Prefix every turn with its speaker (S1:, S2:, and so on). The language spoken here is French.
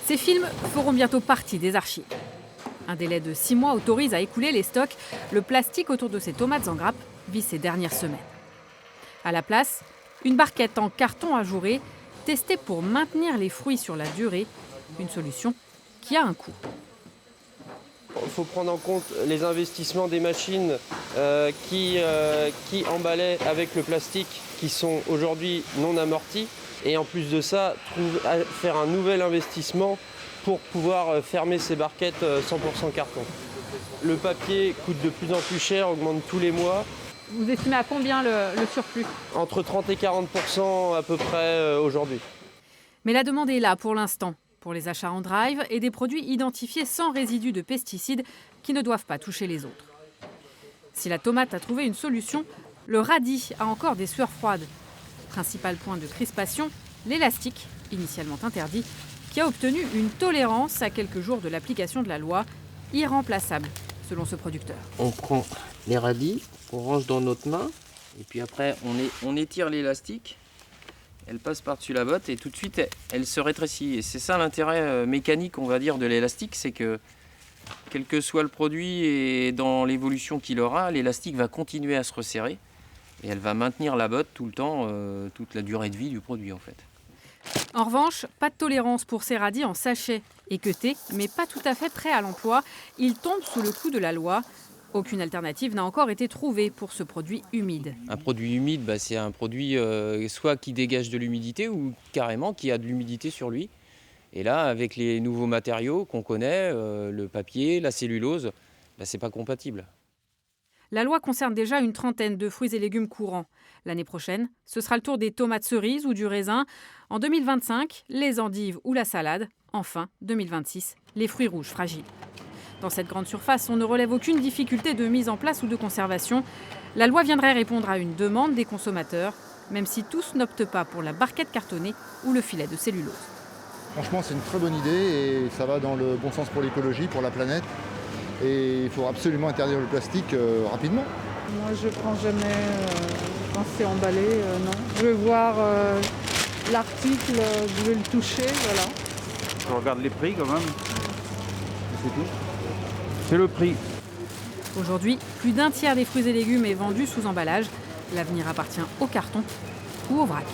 S1: Ces films feront bientôt partie des archives. Un délai de 6 mois autorise à écouler les stocks. Le plastique autour de ces tomates en grappe vit ses dernières semaines. À la place, une barquette en carton ajouré, testée pour maintenir les fruits sur la durée. Une solution qui a un coût.
S2: Il faut prendre en compte les investissements des machines qui emballaient avec le plastique, qui sont aujourd'hui non amortis. Et en plus de ça, faire un nouvel investissement pour pouvoir fermer ces barquettes 100% carton. Le papier coûte de plus en plus cher, augmente tous les mois.
S1: Vous estimez à combien le surplus ?
S2: Entre 30 et 40% à peu près aujourd'hui.
S1: Mais la demande est là pour l'instant, pour les achats en drive et des produits identifiés sans résidus de pesticides qui ne doivent pas toucher les autres. Si la tomate a trouvé une solution, le radis a encore des sueurs froides. Principal point de crispation, l'élastique, initialement interdit, qui a obtenu une tolérance à quelques jours de l'application de la loi, irremplaçable, selon ce producteur.
S3: On prend les radis, on range dans notre main, et puis après on étire l'élastique, elle passe par-dessus la botte et tout de suite elle se rétrécit. Et c'est ça l'intérêt mécanique, on va dire, de l'élastique, c'est que quel que soit le produit et dans l'évolution qu'il aura, l'élastique va continuer à se resserrer et elle va maintenir la botte tout le temps, toute la durée de vie du produit en fait.
S1: En revanche, pas de tolérance pour ces radis en sachet. Équeutés, mais pas tout à fait prêts à l'emploi, ils tombent sous le coup de la loi. Aucune alternative n'a encore été trouvée pour ce produit humide.
S3: Un produit humide, c'est un produit soit qui dégage de l'humidité ou carrément qui a de l'humidité sur lui. Et là, avec les nouveaux matériaux qu'on connaît, le papier, la cellulose, c'est pas compatible.
S1: La loi concerne déjà une trentaine de fruits et légumes courants. L'année prochaine, ce sera le tour des tomates cerises ou du raisin. En 2025, les endives ou la salade. Enfin, 2026, les fruits rouges fragiles. Dans cette grande surface, on ne relève aucune difficulté de mise en place ou de conservation. La loi viendrait répondre à une demande des consommateurs, même si tous n'optent pas pour la barquette cartonnée ou le filet de cellulose.
S4: Franchement, c'est une très bonne idée et ça va dans le bon sens pour l'écologie, pour la planète. Et il faut absolument interdire le plastique rapidement.
S5: Moi, je ne prends jamais quand c'est emballé, non. Je vais voir l'article, je vais le toucher, voilà.
S6: Je regarde les prix quand même. C'est tout. C'est le prix.
S1: Aujourd'hui, plus d'un tiers des fruits et légumes est vendu sous emballage. L'avenir appartient au carton ou au vrac.